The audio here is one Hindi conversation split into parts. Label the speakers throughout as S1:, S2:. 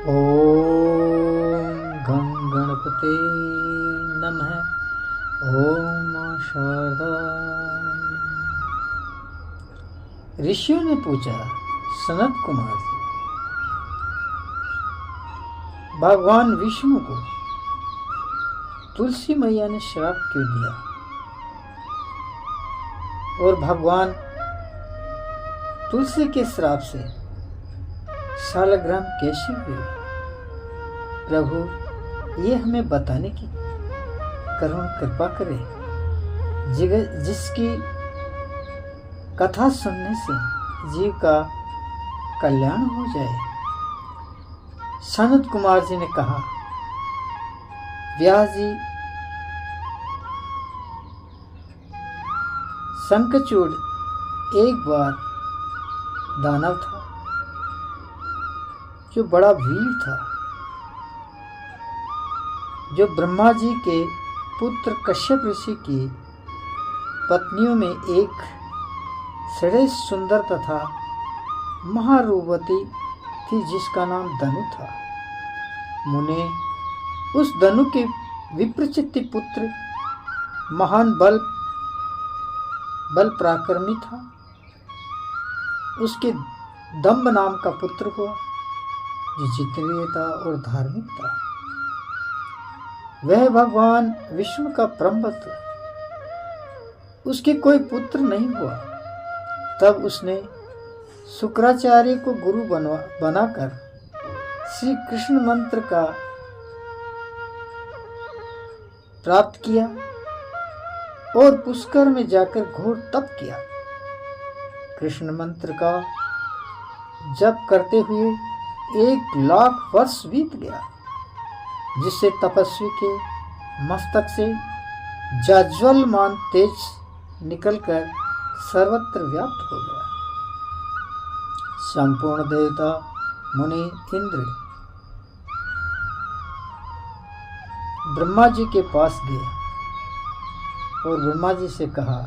S1: ओम गं गणपते नमः। ओम शारदा। ऋषियों ने पूछा, सनत कुमार से, भगवान विष्णु को तुलसी मैया ने श्राप क्यों दिया और भगवान तुलसी के श्राप से शालग्राम कैसे हुए? प्रभु, ये हमें बताने की करुण कृपा करे, जिसकी कथा सुनने से जीव का कल्याण हो जाए। सनत कुमार जी ने कहा, व्यास जी, शंखचूड़ एक बार दानव था जो बड़ा वीर था, जो ब्रह्मा जी के पुत्र कश्यप ऋषि की पत्नियों में एक श्रेष्ठ सुंदर तथा महारूपवती थी, जिसका नाम धनु था। मुने, उस धनु के विप्रचित्ति पुत्र महान बल पराक्रमी था। उसके दंभ नाम का पुत्र हुआ, जो चित्रीय था और धार्मिक था। वह भगवान विष्णु का परम भक्त। उसके कोई पुत्र नहीं हुआ। तब उसने शुक्राचार्य को गुरु बनाकर श्री कृष्ण मंत्र का प्राप्त किया और पुष्कर में जाकर घोर तप किया। कृष्ण मंत्र का जप करते हुए 1,00,000 वर्ष बीत गया, जिससे तपस्वी के मस्तक से जाज्वल्यमान तेज निकलकर सर्वत्र व्याप्त हो गया। संपूर्ण देवता, मुनि, इंद्र ब्रह्मा जी के पास गए और ब्रह्मा जी से कहा,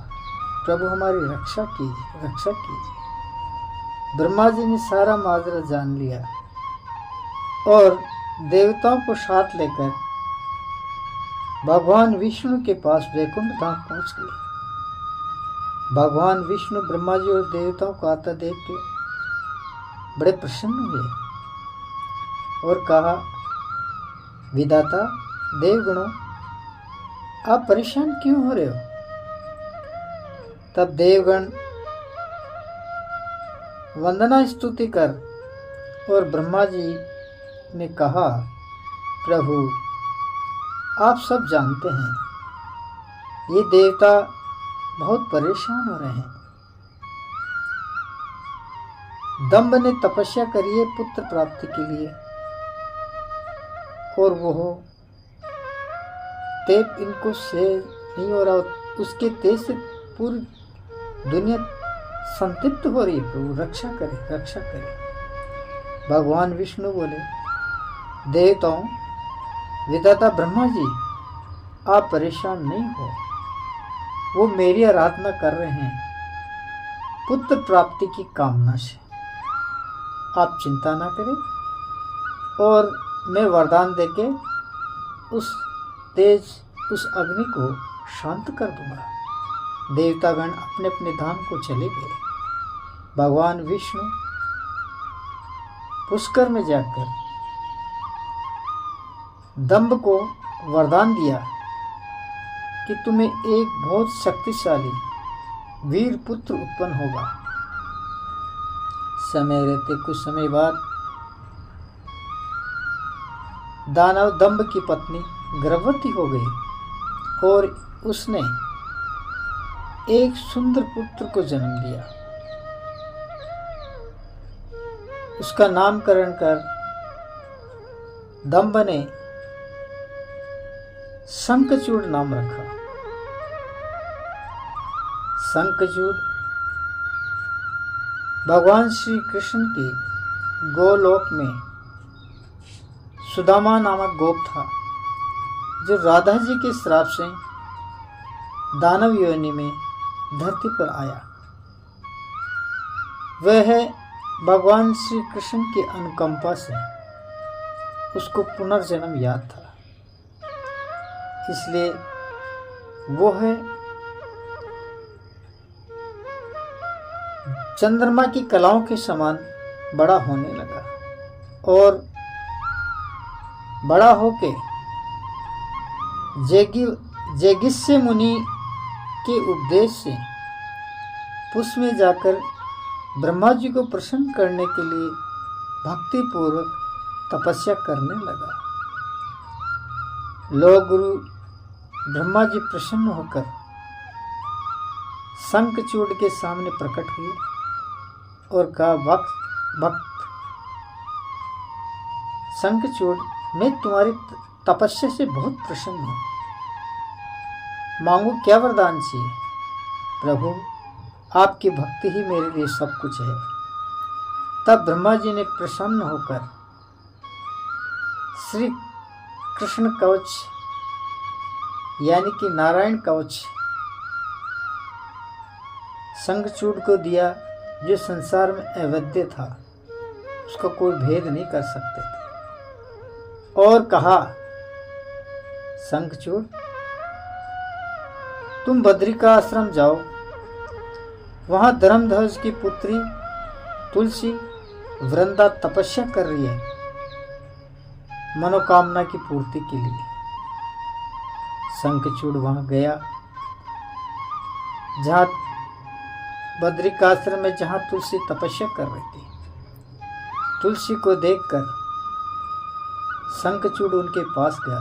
S1: प्रभु, हमारी रक्षा कीजिए, रक्षा कीजिए। ब्रह्मा जी ने सारा माजरा जान लिया और देवताओं को साथ लेकर भगवान विष्णु के पास वैकुंठ धाम पहुंच गए। भगवान विष्णु ब्रह्मा जी और देवताओं को आता देख के बड़े प्रसन्न हुए और कहा, विधाता, देवगणों, आप परेशान क्यों हो रहे हो? तब देवगण वंदना स्तुति कर और ब्रह्मा जी ने कहा, प्रभु, आप सब जानते हैं, ये देवता बहुत परेशान हो रहे हैं। दंभ ने तपस्या करी है पुत्र प्राप्ति के लिए, और वो तेज इनको से नहीं हो रहा, उसके तेज से पूरी दुनिया संतृप्त हो रही है। प्रभु, रक्षा करे, रक्षा करे। भगवान विष्णु बोले, देवताओं, विधाता ब्रह्मा जी, आप परेशान नहीं हो, वो मेरी आराधना कर रहे हैं पुत्र प्राप्ति की कामना से। आप चिंता ना करें और मैं वरदान देके उस तेज, उस अग्नि को शांत कर दूंगा। देवतागण अपने अपने धाम को चले गए। भगवान विष्णु पुष्कर में जाकर दंभ को वरदान दिया कि तुम्हें एक बहुत शक्तिशाली वीर पुत्र उत्पन्न होगा। समय रहते कुछ समय बाद दानव दंभ की पत्नी गर्भवती हो गई और उसने एक सुंदर पुत्र को जन्म दिया। उसका नामकरण कर दंभ ने शंखचूड़ नाम रखा। शंखचूड़ भगवान श्री कृष्ण के गोलोक में सुदामा नामक गोप था, जो राधा जी के श्राप से दानव योनि में धरती पर आया। वह भगवान श्री कृष्ण की अनुकंपा से उसको पुनर्जन्म याद था, इसलिए वो है चंद्रमा की कलाओं के समान बड़ा होने लगा और बड़ा होके जेगिस्से मुनि के उपदेश से पुष्प में जाकर ब्रह्मा जी को प्रसन्न करने के लिए भक्ति पूर्वक तपस्या करने लगा। लोक गुरु ब्रह्मा जी प्रसन्न होकर शंखचूड़ के सामने प्रकट हुए और कहा, भक्त शंखचूड़, मैं तुम्हारी तपस्या से बहुत प्रसन्न हूँ, मांगो क्या वरदान चाहिए। प्रभु, आपकी भक्ति ही मेरे लिए सब कुछ है। तब ब्रह्मा जी ने प्रसन्न होकर श्री कृष्ण कवच यानी कि नारायण कवच शंखचूड़ को दिया, जो संसार में अवैध था, उसका कोई भेद नहीं कर सकते थे, और कहा, शंखचूड़, तुम बद्रिका आश्रम जाओ, वहां धर्मध्वज की पुत्री तुलसी वृंदा तपस्या कर रही है मनोकामना की पूर्ति के लिए। शंखचूड़ वहां गया, जहां बद्रिकाश्रम में जहां तुलसी तपस्या कर रही थी। तुलसी को देखकर शंखचूड़ उनके पास गया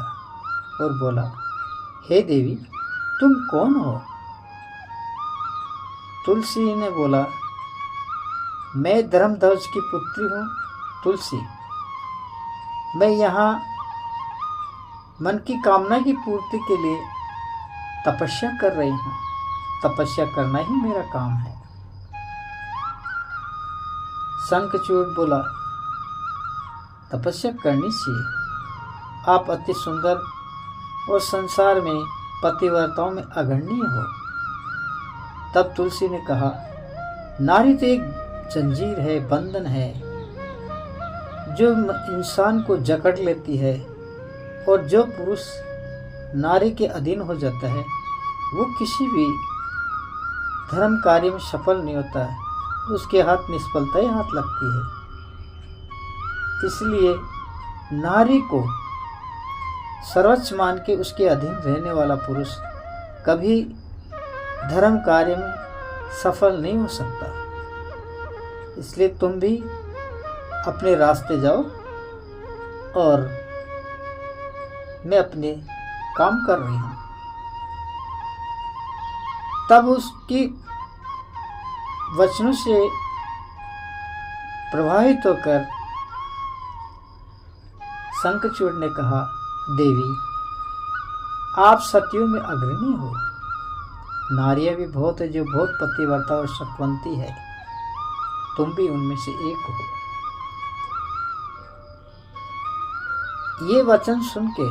S1: और बोला, हे देवी, तुम कौन हो? तुलसी ने बोला, मैं धर्मध्वज की पुत्री हूँ तुलसी। मैं यहाँ मन की कामना की पूर्ति के लिए तपस्या कर रही हूँ। तपस्या करना ही मेरा काम है। शंखचूड़ बोला, तपस्या करनी चाहिए, आप अति सुंदर और संसार में पतिव्रताओं में अग्रणी हो। तब तुलसी ने कहा, नारी तो एक जंजीर है, बंधन है, जो इंसान को जकड़ लेती है, और जो पुरुष नारी के अधीन हो जाता है वो किसी भी धर्म कार्य में सफल नहीं होता है, उसके हाथ निष्फलता ही हाथ लगती है। इसलिए नारी को सर्वोच्च मान के उसके अधीन रहने वाला पुरुष कभी धर्म कार्य में सफल नहीं हो सकता। इसलिए तुम भी अपने रास्ते जाओ और मैं अपने काम कर रही हूँ। तब उसकी वचनों से प्रभावित होकर शंखचूड़ ने कहा, देवी, आप सतियों में अग्रणी हो। नारियां भी बहुत है जो बहुत पतिव्रता और सतवंती है, तुम भी उनमें से एक हो। ये वचन सुन के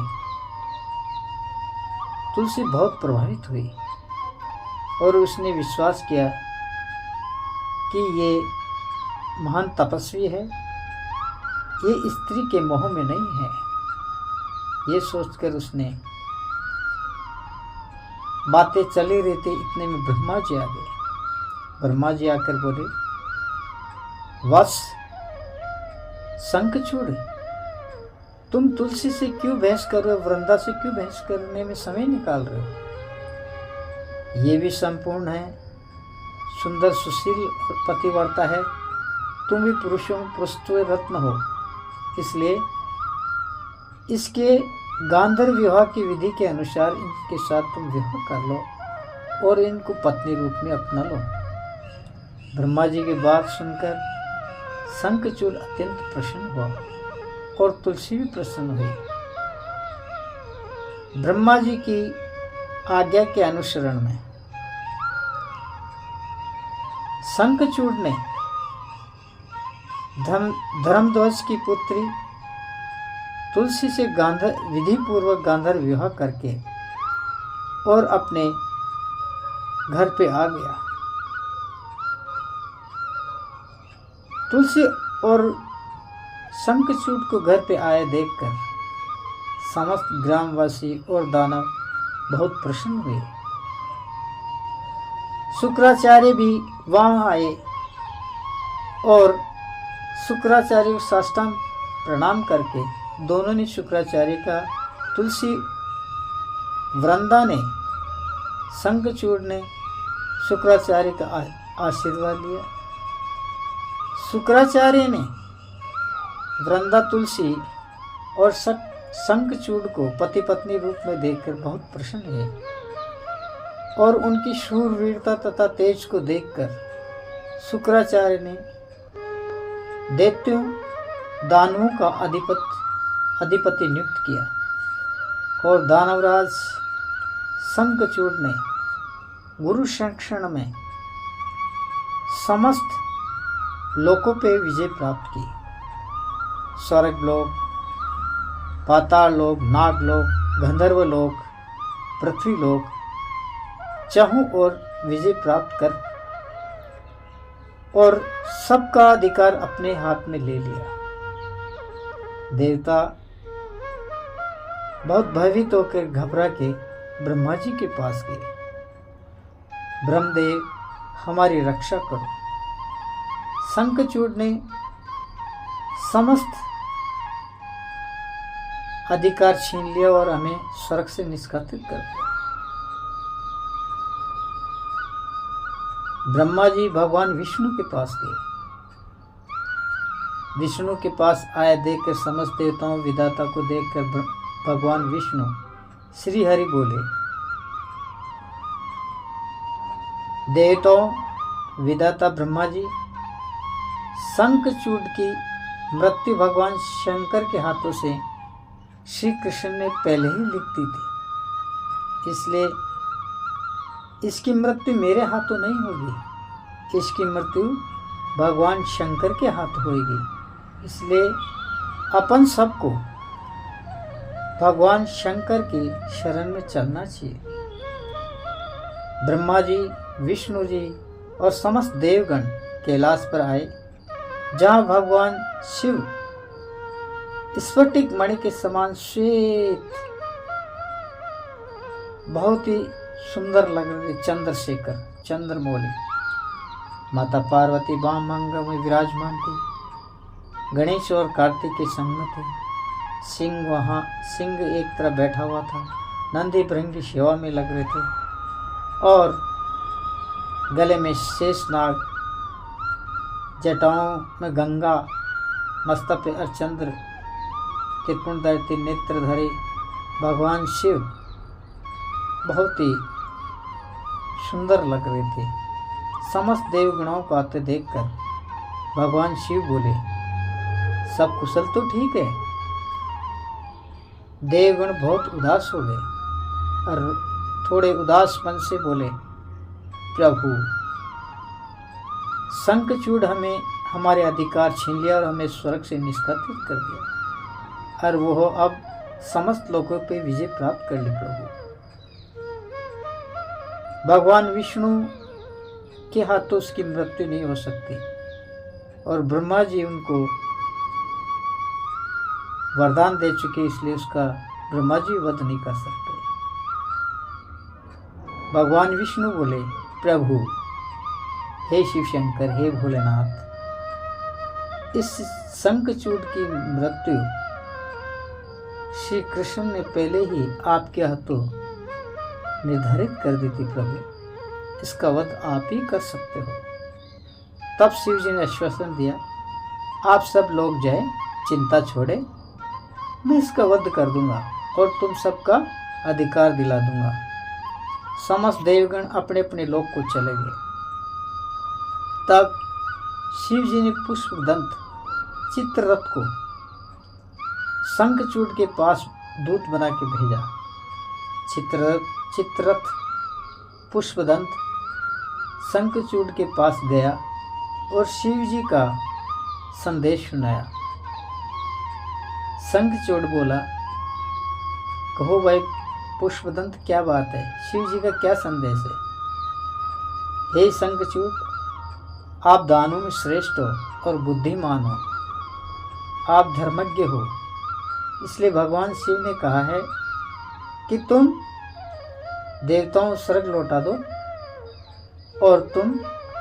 S1: तुलसी बहुत प्रभावित हुई और उसने विश्वास किया कि ये महान तपस्वी है, ये स्त्री के मोह में नहीं है। ये सोचकर उसने बातें चली रही थी, इतने में ब्रह्मा जी आ गए। ब्रह्मा जी आकर बोले, वत्स शंखचूड़, तुम तुलसी से क्यों बहस कर रहे हो, वृंदा से क्यों बहस करने में समय निकाल रहे हो? ये भी संपूर्ण है, सुंदर सुशील और पतिव्रता है, तुम भी पुरुषों में पुरुषत्व रत्न हो, इसलिए इसके गांधर्व विवाह की विधि के अनुसार इनके साथ तुम विवाह कर लो और इनको पत्नी रूप में अपना लो। ब्रह्मा जी की बात सुनकर शंखचूड़ अत्यंत प्रसन्न हुआ और तुलसी भी प्रसन्न हुई। ब्रह्मा जी की आज्ञा के अनुसरण में शंखचूड़ ने धर्मध्वज की पुत्री तुलसी से विधि पूर्वक गांधर्व विवाह करके और अपने घर पे आ गया। तुलसी और शंखचूड को घर पे आए देखकर समस्त ग्रामवासी और दानव बहुत प्रसन्न हुए। शुक्राचार्य भी वहां आए और शुक्राचार्य को साष्टांग प्रणाम करके दोनों ने शुक्राचार्य का, तुलसी वृंदा ने, शंखचूड ने शुक्राचार्य का आशीर्वाद लिया। शुक्राचार्य ने वृंदा, तुलसी और शंखचूड को पति पत्नी रूप में देखकर बहुत प्रसन्न हुए और उनकी शूरवीरता तथा तेज को देखकर शुक्राचार्य ने दैत्यों दानवों का अधिपति नियुक्त किया और दानवराज शंखचूड ने गुरु शिक्षण में समस्त लोकों पे विजय प्राप्त की। स्वर्ग लोक, पाताल लोक, नाग लोक, गंधर्व लोक, पृथ्वी लोक, चाहूं और विजय प्राप्त कर और सबका अधिकार अपने हाथ में ले लिया। देवता बहुत भयभीत होकर घबरा के ब्रह्मा जी के पास गए। ब्रह्मदेव, हमारी रक्षा करो। शंखचूड ने समस्त अधिकार छीन लिया और हमें स्वर्ग से निष्कासित कर दिया। ब्रह्मा जी भगवान विष्णु के पास गए। विष्णु के पास आए देखकर समस्त देवताओं विधाता को देखकर भगवान विष्णु श्री हरि बोले, देवताओं विधाता ब्रह्मा जी, शंखचूड की मृत्यु भगवान शंकर के हाथों से श्री कृष्ण ने पहले ही लिख दी थी, इसलिए इसकी मृत्यु मेरे हाथों नहीं होगी, इसकी मृत्यु भगवान शंकर के हाथ होगी। इसलिए अपन सबको भगवान शंकर की शरण में चलना चाहिए। ब्रह्मा जी, विष्णु जी और समस्त देवगण कैलाश पर आए, जहाँ भगवान शिव स्फटिक मणि के समान श्वेत, बहुत ही सुंदर लग रहे चंद्रशेखर, चंद्रमौली, माता पार्वती वाम अंग में विराजमान थी, गणेश और कार्तिक के संग में थे। सिंह एक तरफ बैठा हुआ था, नंदी भृंगी सेवा में लग रहे थे और गले में शेषनाग, जटाओं में गंगा, मस्तक पे अर्चंद्र, त्रिपुंडधर नेत्रधारी भगवान शिव बहुत ही सुंदर लग रहे थे। समस्त देवगणों को आते देखकर भगवान शिव बोले, सब कुशल तो ठीक है। देवगण बहुत उदास हो गए और थोड़े उदासपन से बोले, प्रभु, शंखचूड हमें हमारे अधिकार छीन लिया और हमें स्वर्ग से निष्कासित कर दिया और वो अब समस्त लोगों पे विजय प्राप्त कर ली। प्रभु, भगवान विष्णु के हाथों उसकी मृत्यु नहीं हो सकती और ब्रह्मा जी उनको वरदान दे चुके, इसलिए उसका ब्रह्मा जी वध नहीं कर सकते। भगवान विष्णु बोले, प्रभु, हे शिव शंकर, हे भोलेनाथ, इस शंखचूड की मृत्यु श्री कृष्ण ने पहले ही आपके हाथों निर्धारित कर दी थी। प्रभु, इसका वध आप ही कर सकते हो। तब शिव जी ने आश्वासन दिया, आप सब लोग जाए, चिंता छोड़े, मैं इसका वध कर दूंगा और तुम सबका अधिकार दिला दूंगा। समस्त देवगण अपने अपने लोक को चले गए। तब शिव जी ने पुष्पदंत चित्ररथ को शंखचूड के पास दूत बना के भेजा। चित्ररथ पुष्पदंत शंखचूड के पास गया और शिव जी का संदेश सुनाया। शंखचूड बोला, कहो भाई पुष्पदंत, क्या बात है? शिव जी का क्या संदेश है? हे शंखचूड, आप दानों में श्रेष्ठ हो और बुद्धिमान हो आप धर्मज्ञ हो, इसलिए भगवान शिव ने कहा है कि तुम देवताओं स्वर्ग लौटा दो और तुम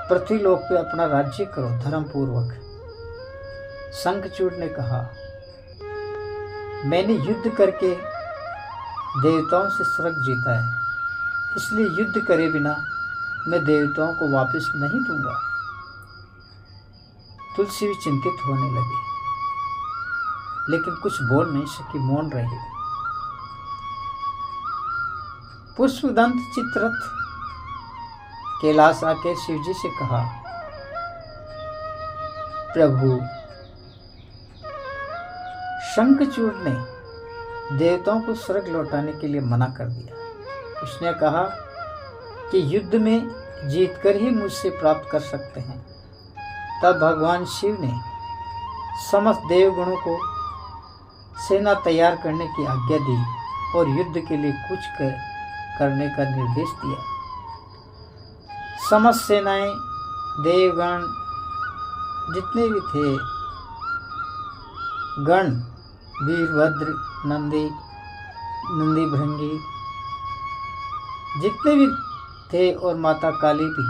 S1: पृथ्वीलोक पे अपना राज्य करो धर्मपूर्वक। शंखचूड़ ने कहा, मैंने युद्ध करके देवताओं से स्वर्ग जीता है, इसलिए युद्ध करे बिना मैं देवताओं को वापस नहीं दूंगा। तुलसी भी चिंतित होने लगी, लेकिन कुछ बोल नहीं सकी, मौन रही। पुष्पदंत चित्ररथ कैलाश आके शिव जी से कहा, प्रभु, शंखचूड़ ने देवताओं को स्वर्ग लौटाने के लिए मना कर दिया। उसने कहा कि युद्ध में जीतकर ही मुझसे प्राप्त कर सकते हैं। तब भगवान शिव ने समस्त देवगणों को सेना तैयार करने की आज्ञा दी और युद्ध के लिए कुछ करने का निर्देश दिया। समस्त सेनाएं, देवगण जितने भी थे, गण, वीरभद्र, नंदी भृंगी जितने भी थे और माता काली भी,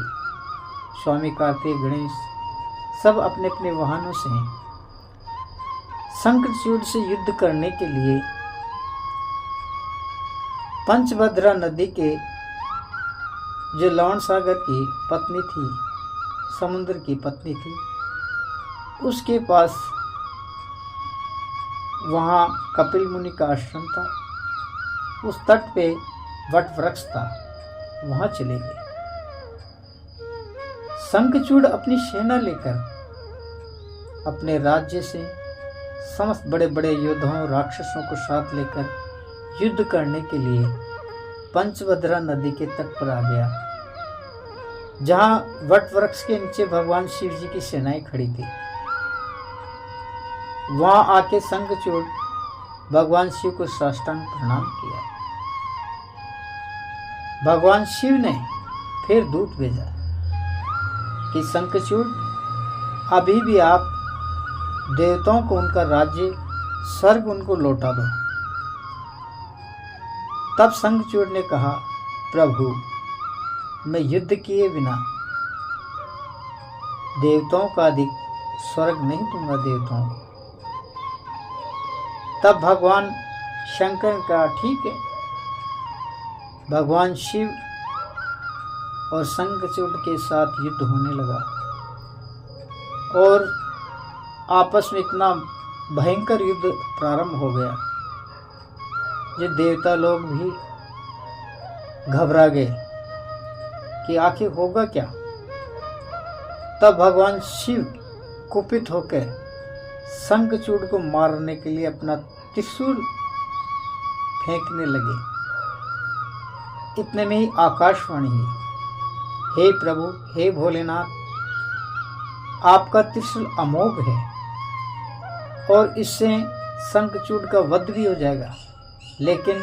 S1: स्वामी कार्तिक, गणेश, सब अपने अपने वाहनों से शंखचूड़ से युद्ध करने के लिए पंचभद्रा नदी के जो लवण सागर की पत्नी थी, समुद्र की पत्नी थी, उसके पास वहाँ कपिल मुनि का आश्रम था। उस तट पे वट वृक्ष था, वहाँ चले गए। शंखचूड़ अपनी सेना लेकर अपने राज्य से समस्त बड़े बड़े योद्धाओं, राक्षसों को साथ लेकर युद्ध करने के लिए पंचभद्रा नदी के तट पर आ गया, जहाँ वट वृक्ष के नीचे भगवान शिव जी की सेनाएं खड़ी थी। वहां आके शंखचूड़ भगवान शिव को साष्टांग प्रणाम किया। भगवान शिव ने फिर दूत भेजा कि शंखचूड़, अभी भी आप देवताओं को उनका राज्य स्वर्ग उनको लौटा दो। तब शंखचूड़ ने कहा, प्रभु, मैं युद्ध किए बिना देवताओं का अधिक स्वर्ग नहीं दूंगा देवताओं को। तब भगवान शंकर का ठीक है। भगवान शिव और शंखचूड़ के साथ युद्ध होने लगा और आपस में इतना भयंकर युद्ध प्रारंभ हो गया, ये देवता लोग भी घबरा गए कि आखिर होगा क्या। तब भगवान शिव कुपित होकर शंखचूड़ को मारने के लिए अपना त्रिशूल फेंकने लगे। इतने में ही आकाशवाणी हुई, हे प्रभु, हे भोलेनाथ, आपका त्रिशूल अमोघ है और इससे शंखचूड़ का वध भी हो जाएगा, लेकिन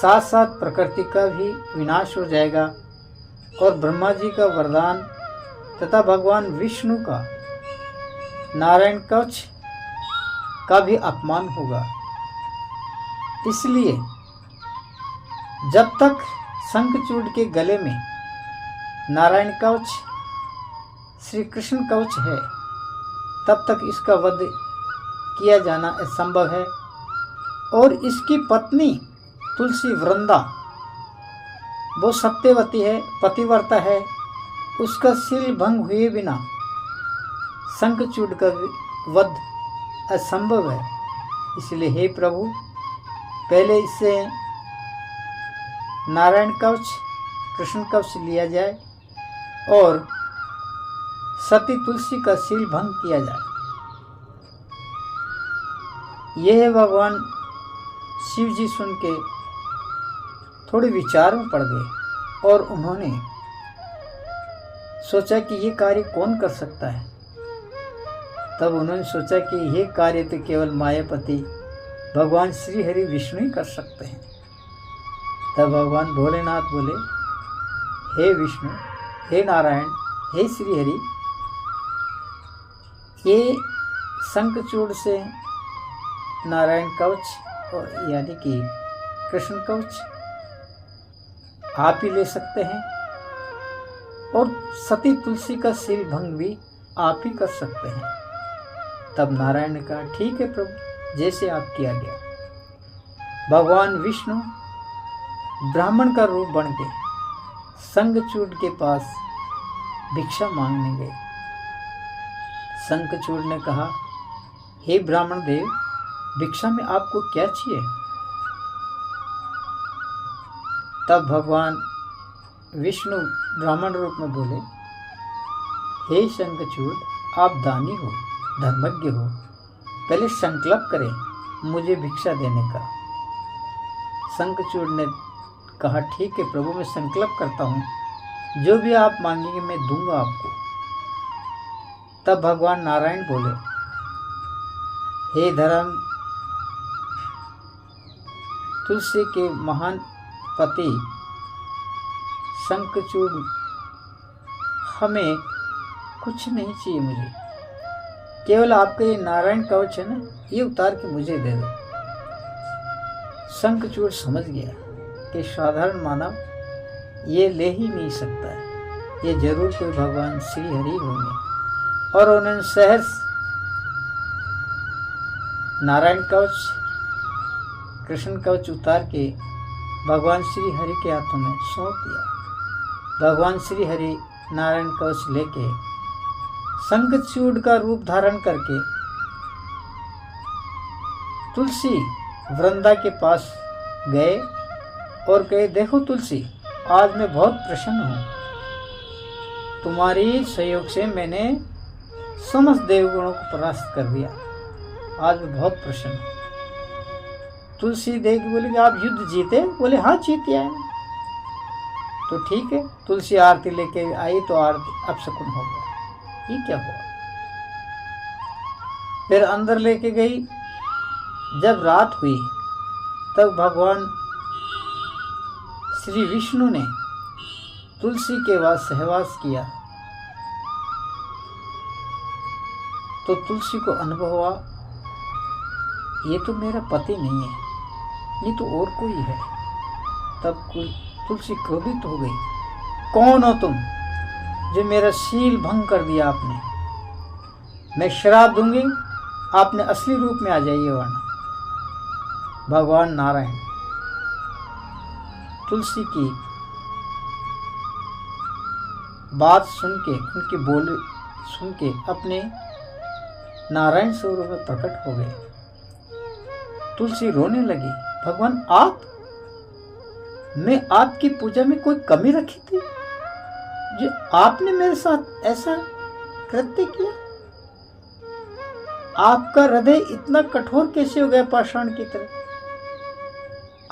S1: साथ साथ प्रकृति का भी विनाश हो जाएगा और ब्रह्मा जी का वरदान तथा भगवान विष्णु का नारायण कवच का भी अपमान होगा। इसलिए जब तक शंखचूड़ के गले में नारायण कवच, श्री कृष्ण कवच है, तब तक इसका वध किया जाना असंभव है। और इसकी पत्नी तुलसी वृंदा, वो सत्यवती है, पतिव्रता है, उसका शील भंग हुए बिना शंखचूड़ का वध असंभव है। इसलिए हे प्रभु, पहले इससे नारायण कवच, कृष्ण कवच लिया जाए और सती तुलसी का शील भंग किया जाए। यह भगवान शिव जी सुन के थोड़े विचार में पड़ गए और उन्होंने सोचा कि ये कार्य कौन कर सकता है। तब उन्होंने सोचा कि यह कार्य तो केवल मायापति भगवान श्री हरि विष्णु ही कर सकते हैं। तब भगवान भोलेनाथ बोले, हे विष्णु, हे नारायण, हे श्री हरि, ये शंखचूड़ से नारायण कवच और यानी कि कृष्ण कवच आप ही ले सकते हैं, और सती तुलसी का शील भंग भी आप ही कर सकते हैं। तब नारायण ने कहा, ठीक है प्रभु, जैसे आपकी आज्ञा। भगवान विष्णु ब्राह्मण का रूप बन के शंखचूड़ के पास भिक्षा मांगने गए। शंखचूड़ ने कहा, हे ब्राह्मण देव, भिक्षा में आपको क्या चाहिए? तब भगवान विष्णु ब्राह्मण रूप में बोले, हे शंखचूड़, आप दानी हो, धर्मज्ञ हो, पहले संकल्प करें मुझे भिक्षा देने का। शंखचूड़ ने कहा, ठीक है प्रभु, मैं संकल्प करता हूँ, जो भी आप मांगेंगे मैं दूंगा आपको। तब भगवान नारायण बोले, हे धर्म तुलसी के महान पति शंखचूड़, हमें कुछ नहीं चाहिए, मुझे केवल आपका ये नारायण कवच है ना, ये उतार के मुझे दे दो। शंखचूड़ समझ गया कि साधारण मानव ये ले ही नहीं सकता है, ये जरूर कोई भगवान श्री हरि होंगे। और उन्होंने सहर्ष नारायण कवच, कृष्ण कवच उतार के भगवान श्री हरि के हाथों में सौंप दिया। भगवान श्री हरि नारायण कवच लेके शंखचूड़ का रूप धारण करके तुलसी वृंदा के पास गए और कहे, देखो तुलसी, आज मैं बहुत प्रसन्न हूँ, तुम्हारी सहयोग से मैंने समस्त देवगणों को परास्त कर दिया, आज मैं बहुत प्रसन्न हूँ। तुलसी देख बोले कि आप युद्ध जीते? बोले हाँ, जीत आए। तो ठीक है, तुलसी आरती लेके आई तो आरती अपशकुन हो गया। ये क्या हुआ? फिर अंदर लेके गई। जब रात हुई तब भगवान श्री विष्णु ने तुलसी के पास सहवास किया तो तुलसी को अनुभव हुआ, ये तो मेरा पति नहीं है, ये तो और कोई है। तब तुलसी क्रोधित हो गई, कौन हो तुम जो मेरा शील भंग कर दिया आपने? मैं श्राप दूंगी, आपने असली रूप में आ जाइए वरना। भगवान नारायण तुलसी की बात सुन के, उनकी बोली सुन के अपने नारायण स्वरूप में प्रकट हो गए। तुलसी रोने लगी, भगवान आप, मैं आपकी पूजा में कोई कमी रखी थी जो आपने मेरे साथ ऐसा कृत्य किया? आपका हृदय इतना कठोर कैसे हो गया पाषाण की तरह?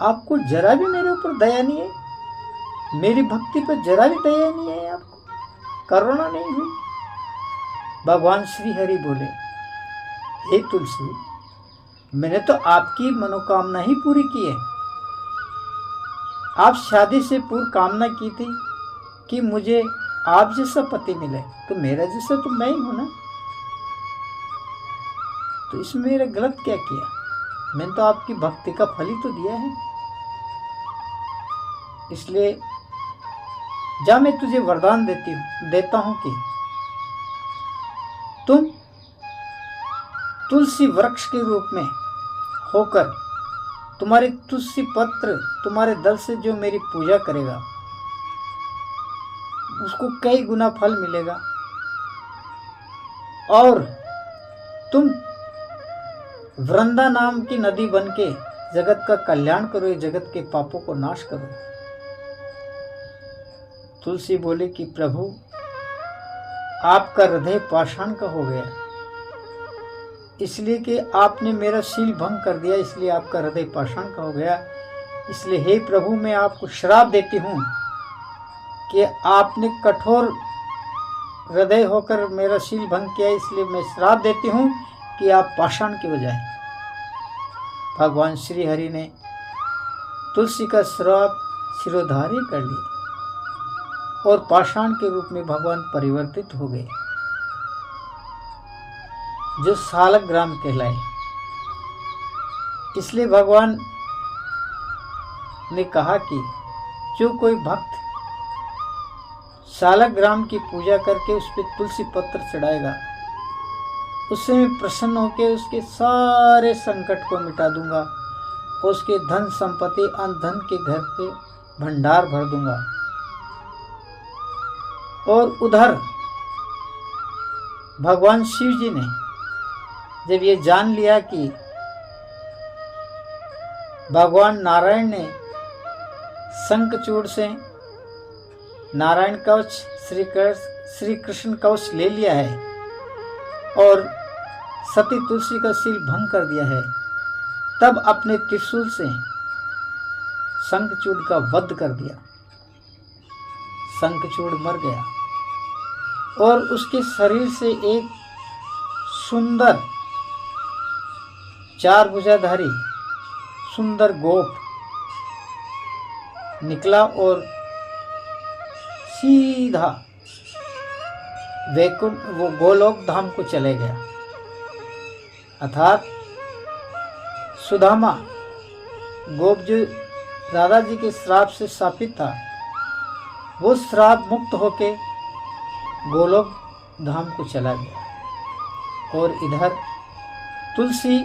S1: आपको जरा भी मेरे ऊपर दया नहीं है, मेरी भक्ति पर जरा भी दया नहीं है, आपको करुणा नहीं हुई? भगवान श्री हरि बोले, हे तुलसी, मैंने तो आपकी मनोकामना ही पूरी की है। आप शादी से पूर्व कामना की थी कि मुझे आप जैसा पति मिले, तो मेरा जैसा तो मैं ही हूं ना, तो इसमें मेरा गलत क्या किया? मैंने तो आपकी भक्ति का फल ही तो दिया है। इसलिए जा, मैं तुझे वरदान देता हूं कि तुम तुलसी वृक्ष के रूप में होकर तुम्हारे तुलसी पत्र, तुम्हारे दल से जो मेरी पूजा करेगा उसको कई गुना फल मिलेगा, और तुम वृंदा नाम की नदी बनके जगत का कल्याण करो, जगत के पापों को नाश करो। तुलसी बोले कि प्रभु, आपका हृदय पाषाण का हो गया, इसलिए कि आपने मेरा शील भंग कर दिया, इसलिए आपका हृदय पाषाण का हो गया। इसलिए हे प्रभु, मैं आपको श्राप देती हूँ कि आपने कठोर हृदय होकर मेरा शील भंग किया, इसलिए मैं श्राप देती हूँ कि आप पाषाण के हो जाएं। भगवान श्री हरि ने तुलसी का श्राप शिरोधार्य कर लिया और पाषाण के रूप में भगवान परिवर्तित हो गए। जो सालग्राम कहलाए। इसलिए भगवान ने कहा कि जो कोई भक्त सालग्राम की पूजा करके उस पर तुलसी पत्र चढ़ाएगा, उससे मैं प्रसन्न होकर उसके सारे संकट को मिटा दूंगा, उसके धन संपत्ति अन धन के घर पे भंडार भर दूंगा। और उधर भगवान शिव जी ने जब ये जान लिया कि भगवान नारायण ने शंखचूड़ से नारायण कवच श्री कृष्ण कवच ले लिया है और सती तुलसी का शील भंग कर दिया है, तब अपने त्रिशूल से शंखचूड़ का वध कर दिया। शंखचूड़ मर गया और उसके शरीर से एक सुंदर 4 भुजाधारी सुंदर गोप निकला और सीधा वैकुंठ वो गोलोक धाम को चले गया। अर्थात सुदामा गोप जो राधा जी के श्राप से शापित था, वो श्राप मुक्त होके गोलोक धाम को चला गया। और इधर तुलसी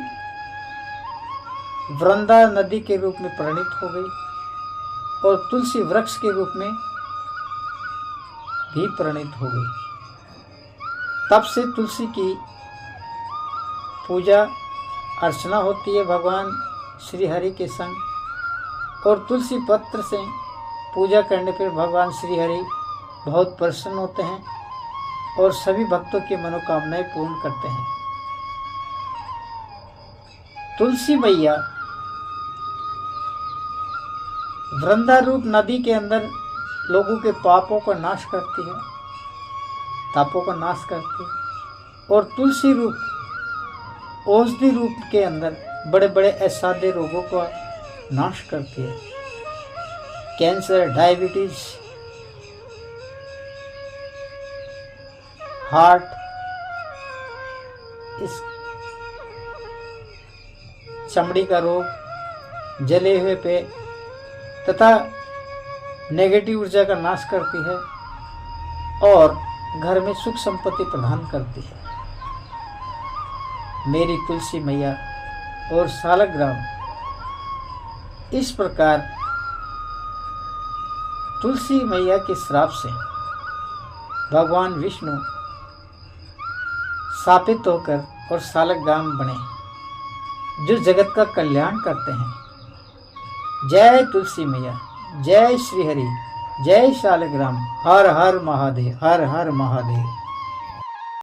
S1: वृंदा नदी के रूप में परिणित हो गई और तुलसी वृक्ष के रूप में भी परिणित हो गई। तब से तुलसी की पूजा अर्चना होती है भगवान श्री हरि के संग, और तुलसी पत्र से पूजा करने पर भगवान श्री हरि बहुत प्रसन्न होते हैं और सभी भक्तों की मनोकामनाएं पूर्ण करते हैं। तुलसी मैया वृंदारूप नदी के अंदर लोगों के पापों का नाश करती है, तापों का नाश करती है, और तुलसी रूप औषधि रूप के अंदर बड़े बड़े असाध्य रोगों का नाश करती है। कैंसर, डायबिटीज, हार्ट, इस चमड़ी का रोग, जले हुए पेट तथा नेगेटिव ऊर्जा का नाश करती है और घर में सुख संपत्ति प्रदान करती है। मेरी तुलसी मैया और सालग्राम इस प्रकार तुलसी मैया के श्राप से भगवान विष्णु शापित होकर और सालग्राम बने, जो जगत का कल्याण करते हैं। जय तुलसी मैया, जय श्री हरि, जय शालग्राम। हर हर महादेव, हर हर महादेव।